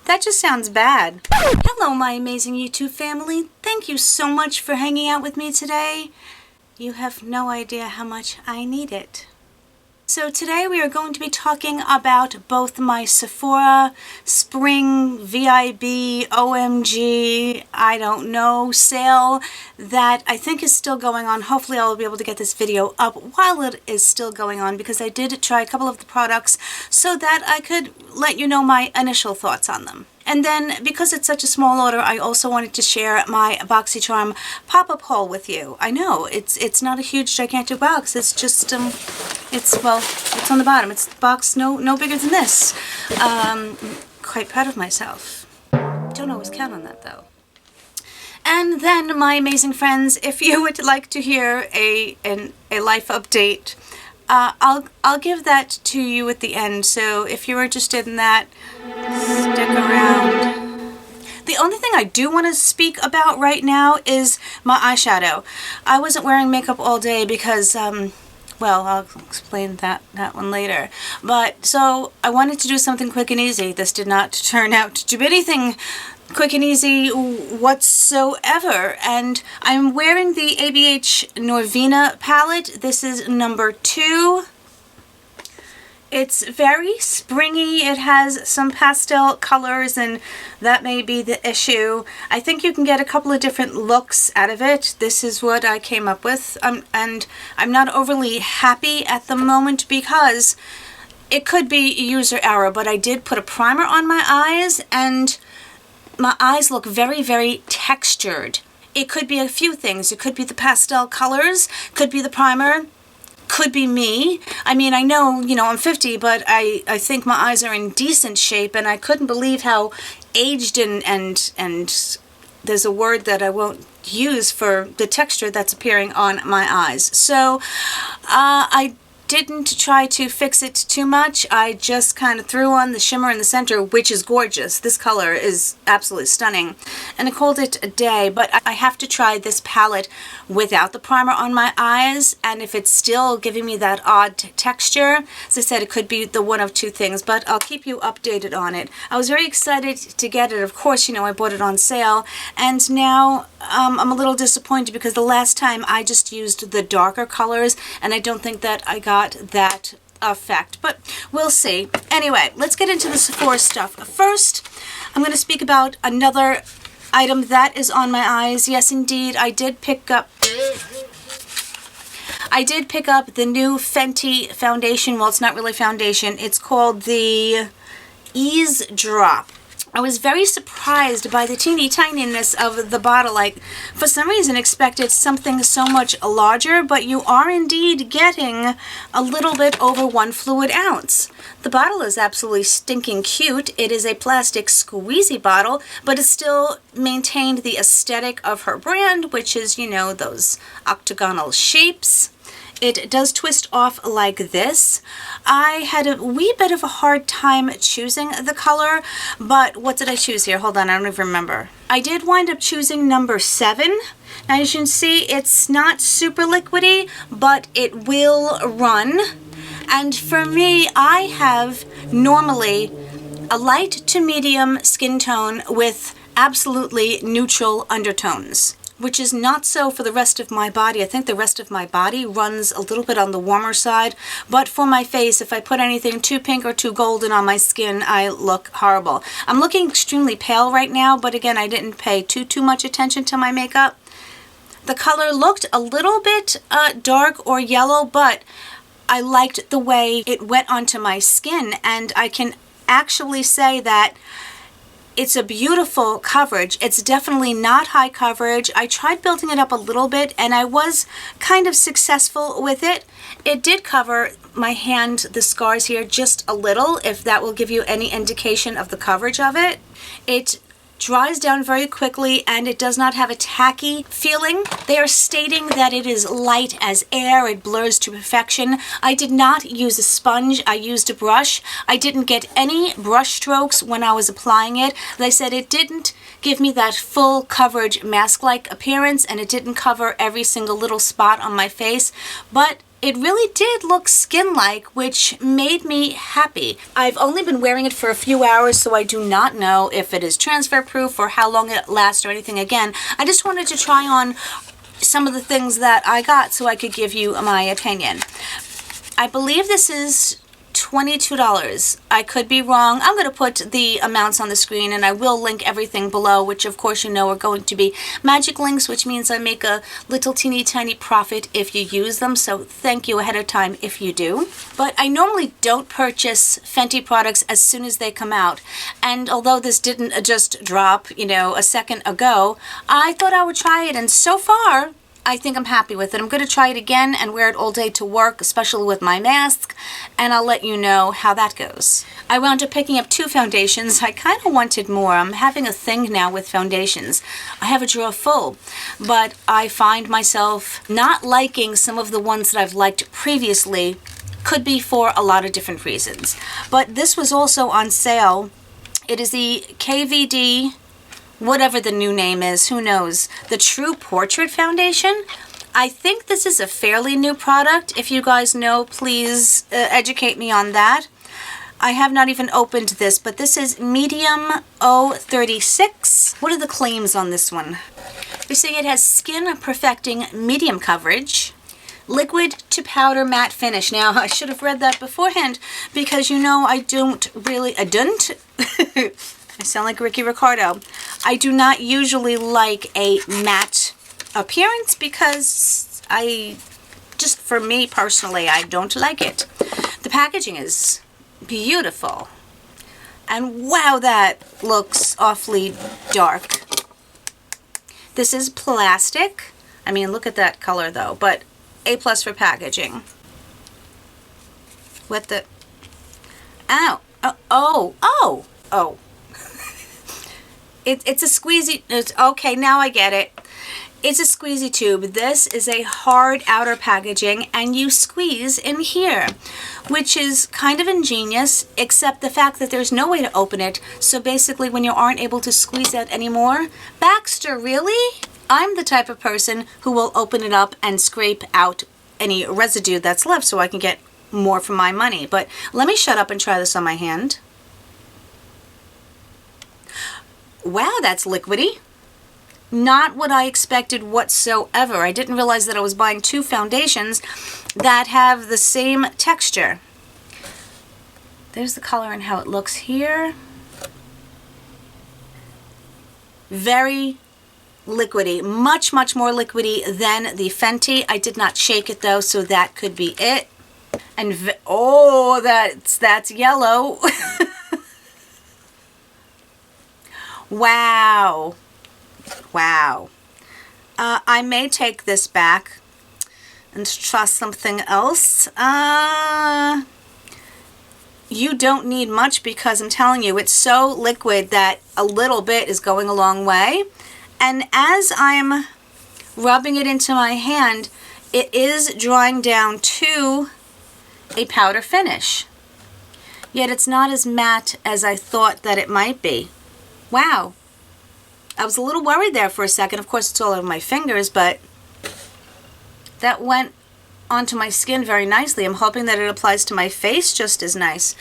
That just sounds bad. Hello, my amazing YouTube family. Thank you so much for hanging out with me today. You have no idea how much I need it. So today we are going to be talking about both my Sephora Spring VIB OMG, I don't know, sale that I think is still going on. Hopefully I'll be able to get this video up while it is still going on, because I did try a couple of the products so that I could let you know my initial thoughts on them. And then, because it's such a small order, I also wanted to share my Boxycharm pop-up haul with you. I know, it's not a huge, gigantic box. It's just, it's on the bottom. It's the box no bigger than this. Quite proud of myself. Don't always count on that, though. And then, my amazing friends, if you would like to hear a life update, I'll give that to you at the end. So if you're interested in that, stick around. The only thing I do want to speak about right now is my eyeshadow. I wasn't wearing makeup all day because, well, I'll explain that one later. But, so, I wanted to do something quick and easy. This did not turn out to be anything quick and easy whatsoever. And I'm wearing the ebates Norvina palette. This is number 2. It's very springy. It has some pastel colors, and that may be the issue. I think you can get a couple of different looks out of it. This is what I came up with. And I'm not overly happy at the moment because it could be user error, but I did put a primer on my eyes, and my eyes look very, very textured. It could be a few things. It could be the pastel colors, could be the primer, could be me. I mean, I know, I'm 50, but I think my eyes are in decent shape, and I couldn't believe how aged and there's a word that I won't use for the texture that's appearing on my eyes. So, I didn't try to fix it too much. I just kind of threw on the shimmer in the center, which is gorgeous. This color is absolutely stunning. And I called it a day, but I have to try this palette without the primer on my eyes, and if it's still giving me that odd texture, as I said, it could be the one of two things, but I'll keep you updated on it. I was very excited to get it. Of course, I bought it on sale, and now I'm a little disappointed because the last time I just used the darker colors, and I don't think that I got that effect, but we'll see. Anyway, let's get into the Sephora stuff. First, I'm going to speak about another item that is on my eyes. Yes, indeed, I did pick up the new Fenty foundation. Well, it's not really foundation. It's called the Eaze Drop. I was very surprised by the teeny tininess of the bottle. Like, for some reason, expected something so much larger, but you are indeed getting a little bit over 1 fluid ounce. The bottle is absolutely stinking cute. It is a plastic squeezy bottle, but it still maintained the aesthetic of her brand, which is, those octagonal shapes. It does twist off like this. I had a wee bit of a hard time choosing the color, but what did I choose here? Hold on, I don't even remember. I did wind up choosing number 7. Now, as you can see, it's not super liquidy, but it will run. And for me, I have normally a light to medium skin tone with absolutely neutral undertones, which is not so for the rest of my body. I think the rest of my body runs a little bit on the warmer side, but for my face, if I put anything too pink or too golden on my skin, I look horrible. I'm looking extremely pale right now, but again, I didn't pay too much attention to my makeup. The color looked a little bit dark or yellow, but I liked the way it went onto my skin, and I can actually say that it's a beautiful coverage. It's definitely not high coverage. I tried building it up a little bit, and I was kind of successful with it. It did cover my hand, the scars here, just a little, if that will give you any indication of the coverage of it. It dries down very quickly, and it does not have a tacky feeling. They are stating that it is light as air. It blurs to perfection. I did not use a sponge. I used a brush. I didn't get any brush strokes when I was applying it. They said it didn't give me that full coverage mask-like appearance, and it didn't cover every single little spot on my face, but it really did look skin-like, which made me happy. I've only been wearing it for a few hours, so I do not know if it is transfer proof or how long it lasts or anything. Again, I just wanted to try on some of the things that I got so I could give you my opinion. I believe this is $22. I could be wrong. I'm going to put the amounts on the screen, and I will link everything below, which of course you know are going to be magic links, which means I make a little teeny tiny profit if you use them, so thank you ahead of time if you do. But I normally don't purchase Fenty products as soon as they come out, and although this didn't just drop, you know, a second ago, I thought I would try it, and so far I think I'm happy with it. I'm going to try it again and wear it all day to work, especially with my mask, and I'll let you know how that goes. I wound up picking up 2 foundations. I kind of wanted more. I'm having a thing now with foundations. I have a drawer full, but I find myself not liking some of the ones that I've liked previously. Could be for a lot of different reasons. But this was also on sale. It is the KVD, whatever the new name is, who knows, the True Portrait Foundation. I think this is a fairly new product. If you guys know, please educate me on that. I have not even opened this, but this is medium 036. What are the claims on this one? They say it has skin perfecting medium coverage, liquid to powder matte finish. Now, I should have read that beforehand because you know I I sound like Ricky Ricardo. I do not usually like a matte appearance because just for me personally, I don't like it. The packaging is beautiful. And wow, that looks awfully dark. This is plastic. I mean, look at that color though, but A+ for packaging. With the, oh. It's a squeezy, okay, now I get it. It's a squeezy tube. This is a hard outer packaging, and you squeeze in here, which is kind of ingenious, except the fact that there's no way to open it. So basically, when you aren't able to squeeze out anymore, Baxter, really? I'm the type of person who will open it up and scrape out any residue that's left so I can get more for my money. But let me shut up and try this on my hand. Wow, that's liquidy. Not what I expected whatsoever. I didn't realize that I was buying 2 foundations that have the same texture. There's the color and how it looks here. Very liquidy. Much, much more liquidy than the Fenty. I did not shake it though, so that could be it. And oh, that's yellow. Wow. Wow. I may take this back and try something else. You don't need much because I'm telling you, it's so liquid that a little bit is going a long way. And as I'm rubbing it into my hand, it is drying down to a powder finish. Yet it's not as matte as I thought that it might be. Wow. I was a little worried there for a second. Of course, it's all over my fingers, but that went onto my skin very nicely. I'm hoping that it applies to my face just as nice.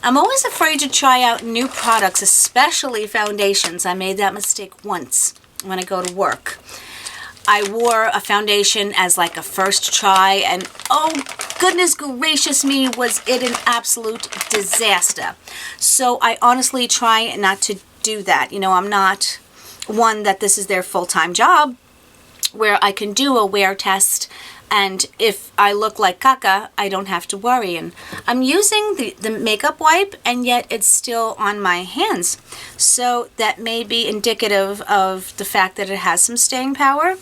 I'm always afraid to try out new products, especially foundations. I made that mistake once when I go to work. I wore a foundation as like a first try, and oh goodness gracious me, was it an absolute disaster. So I honestly try not to do that. You know, I'm not one that this is their full-time job where I can do a wear test, and if I look like caca, I don't have to worry. And I'm using the makeup wipe, and yet it's still on my hands. So that may be indicative of the fact that it has some staying power.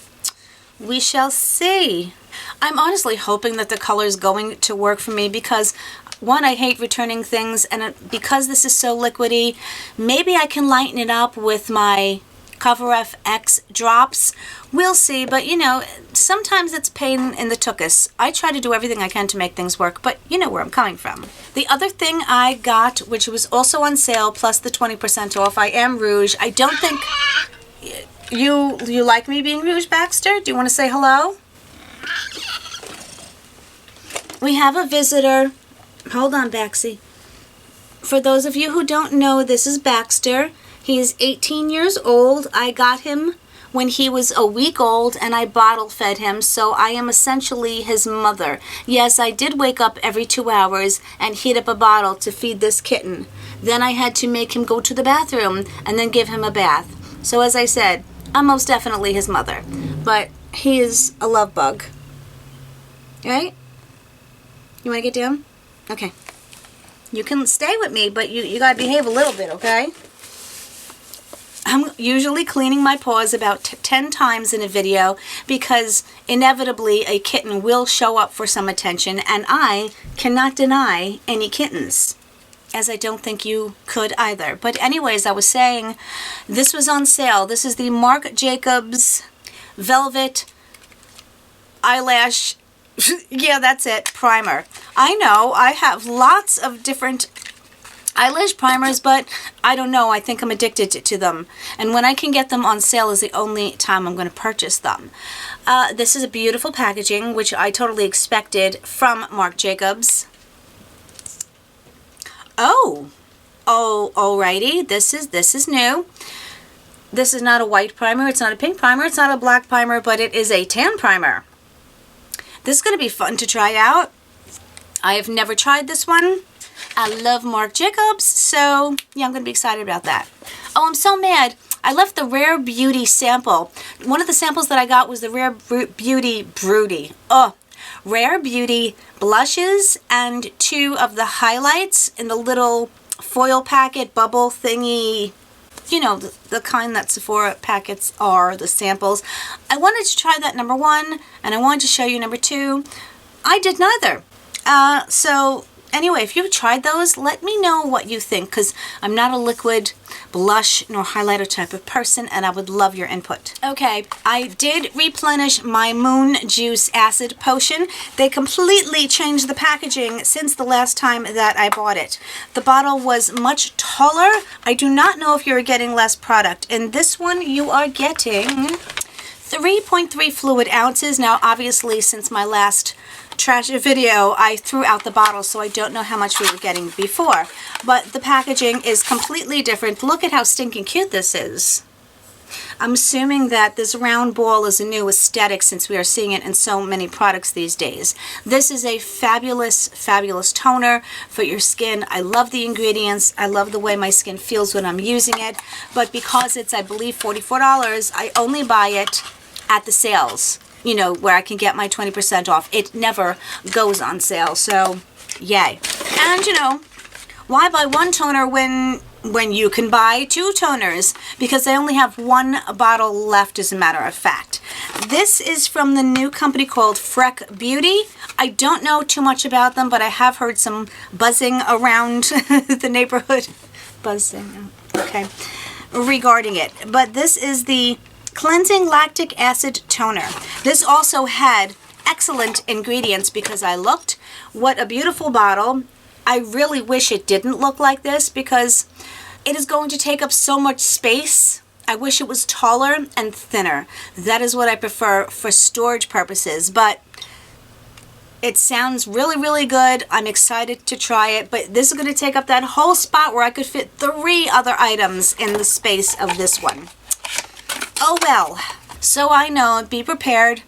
We shall see. I'm honestly hoping that the color is going to work for me because, one, I hate returning things, and because this is so liquidy, maybe I can lighten it up with my Cover FX drops. We'll see, but you know, sometimes it's pain in the tuchus. I try to do everything I can to make things work, but you know where I'm coming from. The other thing I got, which was also on sale, plus the 20% off, I am Rouge. I don't think you like me being Rouge, Baxter? Do you want to say hello? We have a visitor. Hold on, Baxi. For those of you who don't know, this is Baxter. He is 18 years old. I got him when he was a week old and I bottle fed him, so I am essentially his mother. Yes, I did wake up every 2 hours and heat up a bottle to feed this kitten. Then I had to make him go to the bathroom and then give him a bath. So as I said, I'm most definitely his mother. But he is a love bug. Right? You want to get down? Okay. You can stay with me, but you got to behave a little bit, okay? I'm usually cleaning my paws about 10 times in a video because inevitably a kitten will show up for some attention, and I cannot deny any kittens, as I don't think you could either. But anyways, I was saying this was on sale. This is the Marc Jacobs Velvet Eyelash, yeah, that's it, primer. I know I have lots of different eyelash primers, but I don't know, I think I'm addicted to them. And when I can get them on sale is the only time I'm going to purchase them. This is a beautiful packaging, which I totally expected from Marc Jacobs. Oh, alrighty, this is new. This is not a white primer, it's not a pink primer, it's not a black primer, but it is a tan primer. This is going to be fun to try out. I have never tried this one. I love Marc Jacobs, so yeah, I'm going to be excited about that. Oh, I'm so mad. I left the Rare Beauty sample. One of the samples that I got was the Rare Beauty Rare Beauty blushes and 2 of the highlights in the little foil packet bubble thingy. You know, the kind that Sephora packets are, the samples. I wanted to try that number 1, and I wanted to show you number 2. I did neither. So anyway, if you've tried those, let me know what you think, because I'm not a liquid blush nor highlighter type of person, and I would love your input. Okay, I did replenish my Moon Juice Acid Potion. They completely changed the packaging since the last time that I bought it. The bottle was much taller. I do not know if you're getting less product. In this one, you are getting 3.3 fluid ounces. Now, obviously, since my last trash video, I threw out the bottle, so I don't know how much we were getting before. But the packaging is completely different. Look at how stinking cute this is. I'm assuming that this round ball is a new aesthetic since we are seeing it in so many products these days. This is a fabulous, fabulous toner for your skin. I love the ingredients. I love the way my skin feels when I'm using it. But because it's, I believe, $44, I only buy it at the sales. You know, where I can get my 20% off. It never goes on sale, so yay. And you know, why buy one toner when you can buy 2 toners? Because I only have 1 bottle left, as a matter of fact. This is from the new company called Freck Beauty. I don't know too much about them, but I have heard some buzzing around the neighborhood. Buzzing, okay, regarding it. But this is the Cleansing Lactic Acid Toner. This also had excellent ingredients because I looked. What a beautiful bottle. I really wish it didn't look like this because it is going to take up so much space. I wish it was taller and thinner. That is what I prefer for storage purposes, but it sounds really, really good. I'm excited to try it, but this is going to take up that whole spot where I could fit 3 other items in the space of this one. Oh well, so I know, be prepared.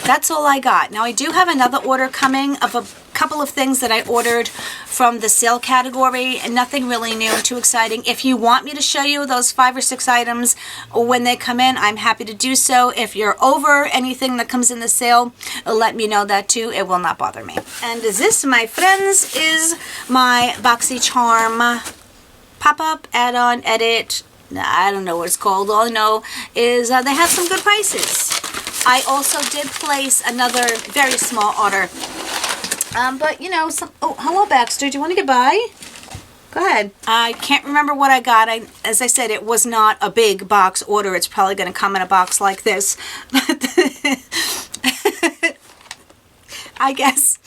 That's all I got. Now I do have another order coming of a couple of things that I ordered from the sale category, and nothing really new and too exciting. If you want me to show you those 5 or 6 items when they come in, I'm happy to do so. If you're over anything that comes in the sale, let me know that too. It will not bother me. And this, my friends, is my Boxycharm pop-up, add-on, edit. I don't know what it's called. All I know is they have some good prices. I also did place another very small order. But, you know, oh, hello, Baxter. Do you want to get by? Go ahead. I can't remember what I got. As I said, it was not a big box order. It's probably going to come in a box like this. But I guess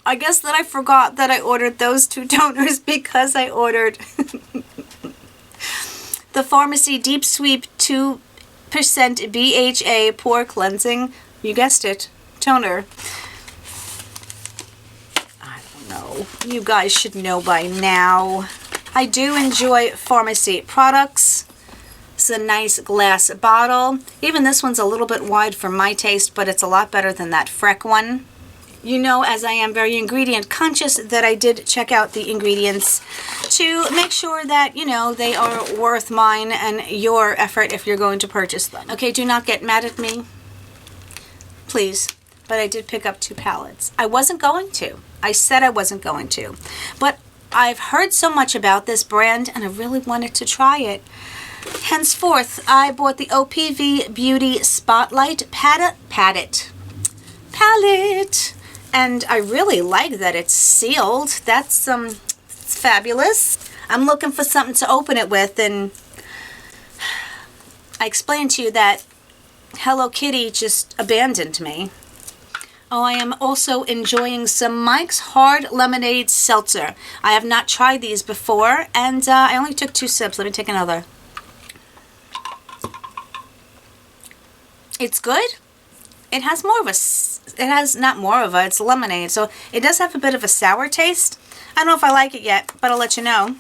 that I forgot that I ordered those 2 toners because I ordered the Pharmacy Deep Sweep 2% BHA Pore Cleansing, you guessed it, toner. know. You guys should know by now. I do enjoy pharmacy products. It's a nice glass bottle. Even this one's a little bit wide for my taste, but it's a lot better than that Freck one. You know, as I am very ingredient conscious, that I did check out the ingredients to make sure that, you know, they are worth mine and your effort if you're going to purchase them. Okay, do not get mad at me, please. But I did pick up 2 palettes. I wasn't going to. I said I wasn't going to. But I've heard so much about this brand and I really wanted to try it. Henceforth, I bought the OPV Beauty Spotlight palette. And I really like that it's sealed. That's it's fabulous. I'm looking for something to open it with, and I explained to you that Hello Kitty just abandoned me. Oh, I am also enjoying some Mike's Hard Lemonade Seltzer. I have not tried these before, and I only took 2 sips. Let me take another. It's good. It has more of a, it's lemonade, so it does have a bit of a sour taste. I don't know if I like it yet, but I'll let you know.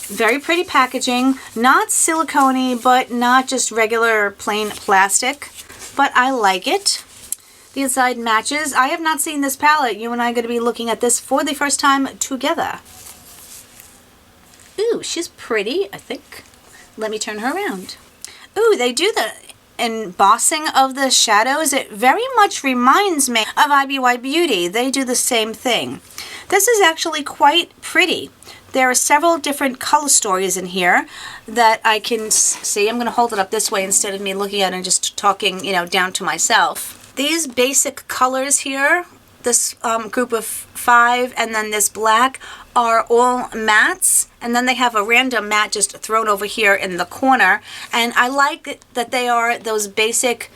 Very pretty packaging, not silicone-y, but not just regular plain plastic, but I like it. The inside matches. I have not seen this palette. You and I are going to be looking at this for the first time together. Ooh, she's pretty, I think. Let me turn her around. Ooh, they do the embossing of the shadows. It very much reminds me of IBY Beauty. They do the same thing. This is actually quite pretty. There are several different color stories in here that I can see. I'm going to hold it up this way instead of me looking at it and just talking, you know, down to myself. These basic colors here, this group of 5 and then this black, are all mattes, and then they have a random matte just thrown over here in the corner, and I like that they are those basic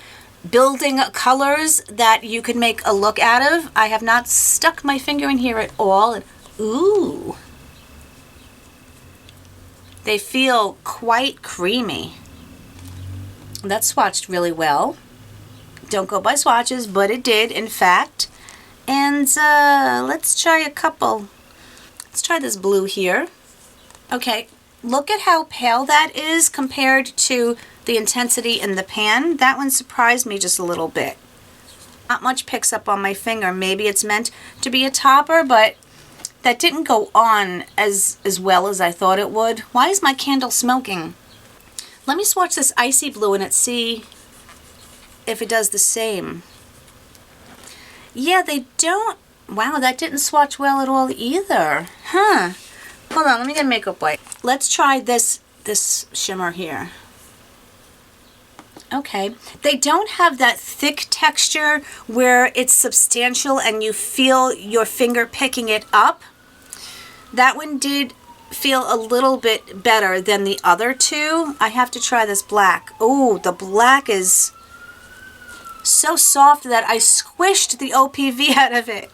building colors that you can make a look out of. I have not stuck my finger in here at all, and ooh, they feel quite creamy. That swatched really well. Don't go by swatches, but it did, in fact. And let's try a couple. Let's try this blue here. Okay, look at how pale that is compared to the intensity in the pan. That one surprised me just a little bit. Not much picks up on my finger. Maybe it's meant to be a topper, but that didn't go on as well as I thought it would. Why is my candle smoking? Let me swatch this icy blue and see if it does the same. Yeah, they don't. Wow, that didn't swatch well at all either. Huh. Hold on, let me get a makeup wipe. Let's try this shimmer here. Okay. They don't have that thick texture where it's substantial and you feel your finger picking it up. That one did feel a little bit better than the other 2. I have to try this black. Oh, the black is so soft that I squished the OPV out of it.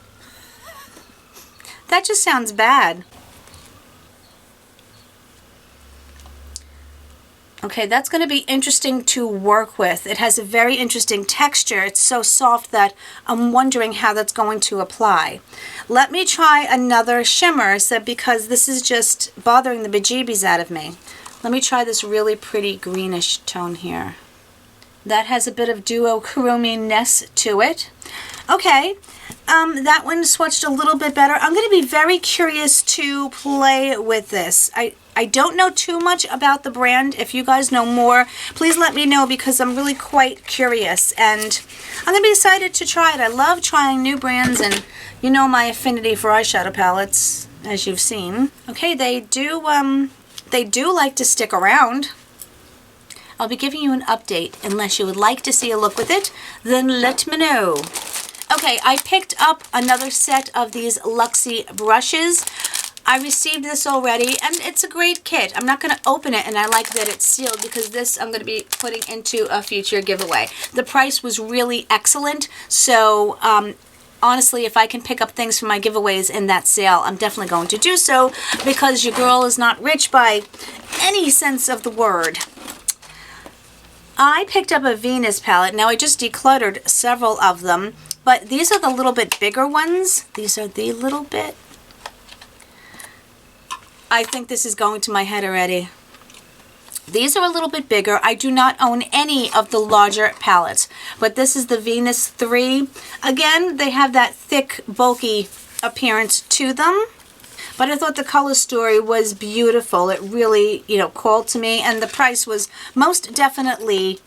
That just sounds bad. Okay, that's going to be interesting to work with. It has a very interesting texture. It's so soft that I'm wondering how that's going to apply. Let me try another shimmer, because this is just bothering the bejeebies out of me. Let me try this really pretty greenish tone here. That has a bit of duochrome-ness to it. Okay, that one swatched a little bit better. I'm going to be very curious to play with this. I don't know too much about the brand. If you guys know more, please let me know, because I'm really quite curious. And I'm going to be excited to try it. I love trying new brands, and you know my affinity for eyeshadow palettes, as you've seen. Okay, they do like to stick around. I'll be giving you an update. Unless you would like to see a look with it, then let me know. Okay, I picked up another set of these Luxie brushes. I received this already, and it's a great kit. I'm not going to open it, and I like that it's sealed, because this I'm going to be putting into a future giveaway. The price was really excellent, so honestly, if I can pick up things for my giveaways in that sale, I'm definitely going to do so, because your girl is not rich by any sense of the word. I picked up a Venus palette. Now, I just decluttered several of them, but these are the little bit bigger ones. These are the little bit I think this is going to my head already. These are a little bit bigger. I do not own any of the larger palettes, but this is the Venus 3. Again, they have that thick, bulky appearance to them, but I thought the color story was beautiful. It really, called to me, and the price was most definitely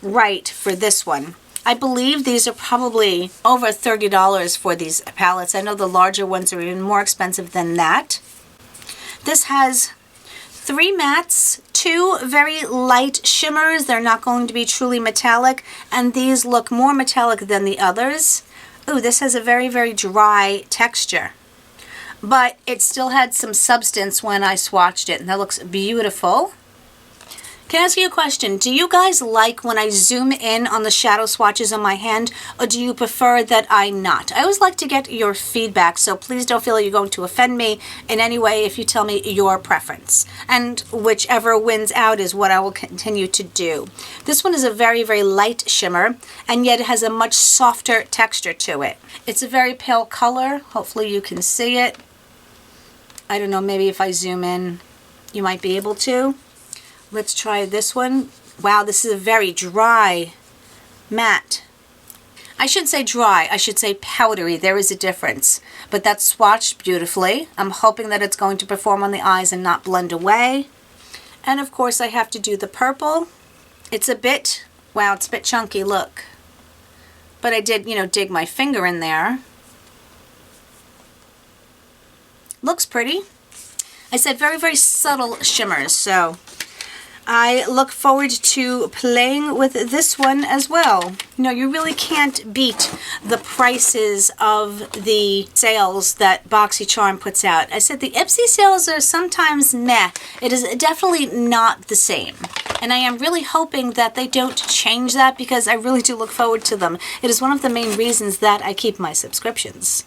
right for this one. I believe these are probably over $30 for these palettes. I know the larger ones are even more expensive than that. This has 3 mattes, 2 very light shimmers. They're not going to be truly metallic, and these look more metallic than the others. Ooh, this has a very, very dry texture, but it still had some substance when I swatched it, and that looks beautiful. Can I ask you a question? Do you guys like when I zoom in on the shadow swatches on my hand, or do you prefer that I not? I always like to get your feedback, so please don't feel like you're going to offend me in any way if you tell me your preference. And whichever wins out is what I will continue to do. This one is a very, very light shimmer, and yet it has a much softer texture to it. It's a very pale color. Hopefully you can see it. I don't know, maybe if I zoom in, you might be able to. Let's try this one. Wow, this is a very dry matte. I shouldn't say dry, I should say powdery. There is a difference. But that's swatched beautifully. I'm hoping that it's going to perform on the eyes and not blend away. And of course I have to do the purple. It's a bit, wow, it's a bit chunky, look. But I did, dig my finger in there. Looks pretty. I said very, very subtle shimmers, so I look forward to playing with this one as well. You really can't beat the prices of the sales that Boxycharm puts out. I said the Ipsy sales are sometimes meh. It is definitely not the same. And I am really hoping that they don't change that, because I really do look forward to them. It is one of the main reasons that I keep my subscriptions.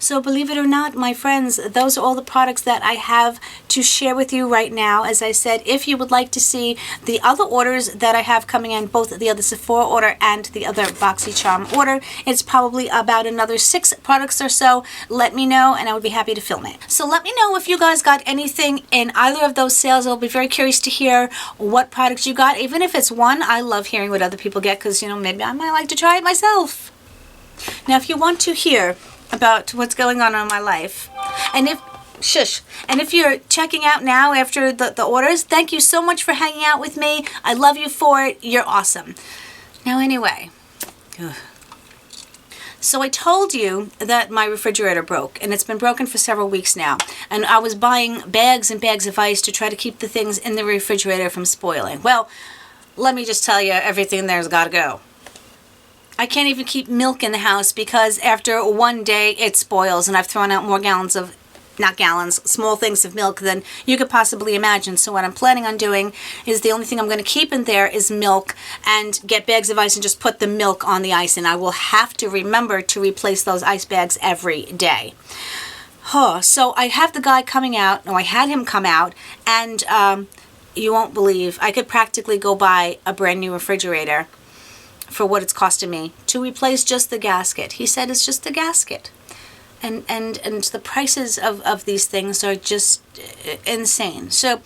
So believe it or not, my friends, those are all the products that I have to share with you right now. As I said, if you would like to see the other orders that I have coming in, both the other Sephora order and the other Boxycharm order, it's probably about another 6 products or so. Let me know and I would be happy to film it. So let me know if you guys got anything in either of those sales. I'll be very curious to hear what products you got. Even if it's one, I love hearing what other people get, because, maybe I might like to try it myself. Now, if you want to hear about what's going on in my life, and if you're checking out now after the orders, thank you so much for hanging out with me. I love you for it. You're awesome. Now anyway, so I told you that my refrigerator broke, and it's been broken for several weeks now, and I was buying bags and bags of ice to try to keep the things in the refrigerator from spoiling. Well, let me just tell you, everything there's got to go. I can't even keep milk in the house, because after one day it spoils, and I've thrown out more gallons of, not gallons, small things of milk than you could possibly imagine. So what I'm planning on doing is, the only thing I'm going to keep in there is milk, and get bags of ice and just put the milk on the ice, and I will have to remember to replace those ice bags every day. So I have the guy coming out, I had him come out, and you won't believe, I could practically go buy a brand new refrigerator for what it's costing me to replace just the gasket. He said it's just the gasket. And the prices of these things are just insane. So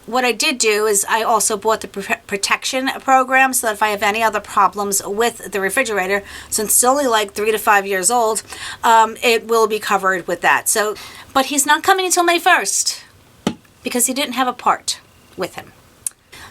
what I did do is I also bought the protection program, so that if I have any other problems with the refrigerator, since it's only like 3 to 5 years old, it will be covered with that. So, but he's not coming until May 1st, because he didn't have a part with him.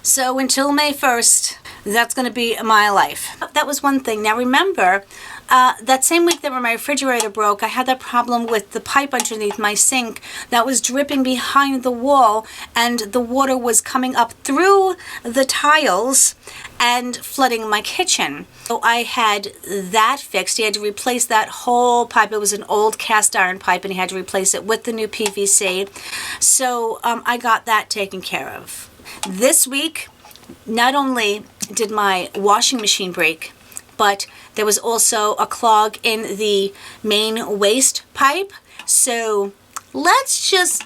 So until May 1st, that's going to be my life. That was one thing. Now remember, that same week that my refrigerator broke, I had that problem with the pipe underneath my sink that was dripping behind the wall, and the water was coming up through the tiles and flooding my kitchen. So I had that fixed. He had to replace that whole pipe. It was an old cast iron pipe, and he had to replace it with the new PVC. So I got that taken care of. This week, not only did my washing machine break, but there was also a clog in the main waste pipe. So let's just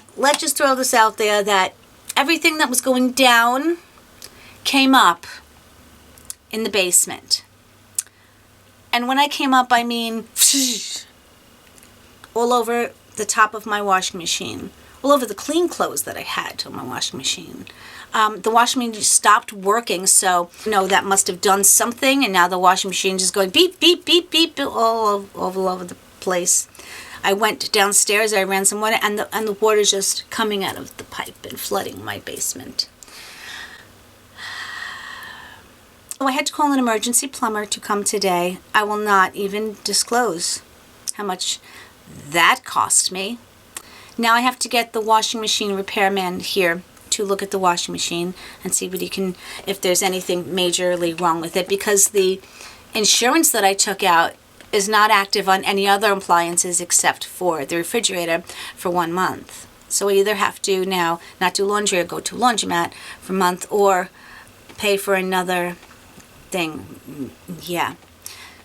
throw this out there, that everything that was going down came up in the basement. And when I came up, I mean all over the top of my washing machine, all over the clean clothes that I had on my washing machine. The washing machine stopped working, so that must have done something, and now the washing machine is going beep, beep, beep, beep, all over the place. I went downstairs, I ran some water, and the water's just coming out of the pipe and flooding my basement. So I had to call an emergency plumber to come today. I will not even disclose how much that cost me. Now I have to get the washing machine repairman here to look at the washing machine and see what he can, if there's anything majorly wrong with it, because the insurance that I took out is not active on any other appliances except for the refrigerator for 1 month. So I either have to now not do laundry or go to a laundromat for a month, or pay for another thing. Yeah.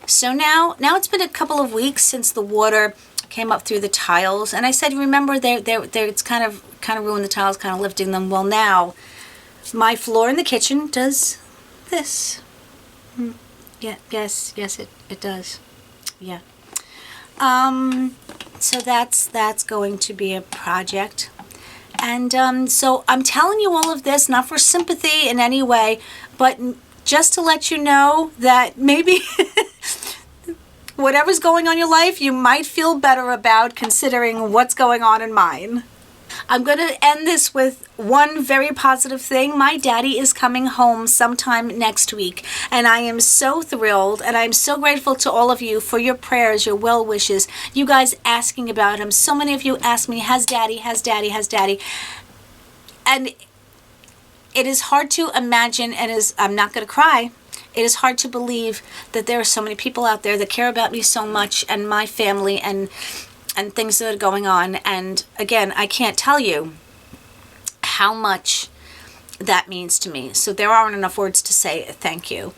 So now it's been a couple of weeks since the water came up through the tiles, and I said, remember, it's kind of ruined the tiles, kind of lifting them. Well, now my floor in the kitchen does this. Yeah, yes, it does. Yeah. So that's going to be a project. And so I'm telling you all of this, not for sympathy in any way, but just to let you know that maybe whatever's going on in your life, you might feel better about, considering what's going on in mine. I'm going to end this with one very positive thing. My daddy is coming home sometime next week, and I am so thrilled, and I'm so grateful to all of you for your prayers, your well wishes, you guys asking about him. So many of you ask me, has daddy, has daddy, has daddy? And it is hard to imagine, and I'm not going to cry. It is hard to believe that there are so many people out there that care about me so much, and my family, and things that are going on. And again, I can't tell you how much that means to me. So there aren't enough words to say thank you.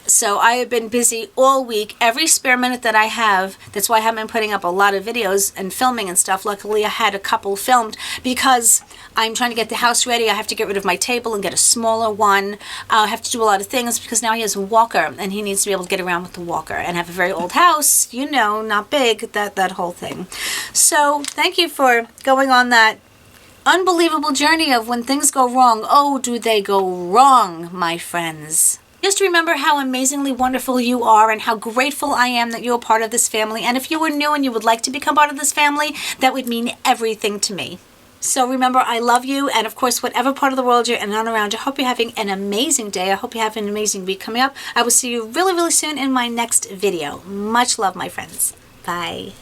So I have been busy all week, every spare minute that I have. That's why I haven't been putting up a lot of videos and filming and stuff. Luckily, I had a couple filmed because I'm trying to get the house ready. I have to get rid of my table and get a smaller one. I have to do a lot of things because now he has a walker, and he needs to be able to get around with the walker, and have a very old house, not big, that whole thing. So thank you for going on that unbelievable journey of when things go wrong. Oh, do they go wrong, my friends. Just remember how amazingly wonderful you are, and how grateful I am that you're a part of this family. And if you were new and you would like to become part of this family, that would mean everything to me. So remember, I love you, and of course, whatever part of the world you're in and around, I hope you're having an amazing day. I hope you have an amazing week coming up. I will see you really, really soon in my next video. Much love, my friends. Bye.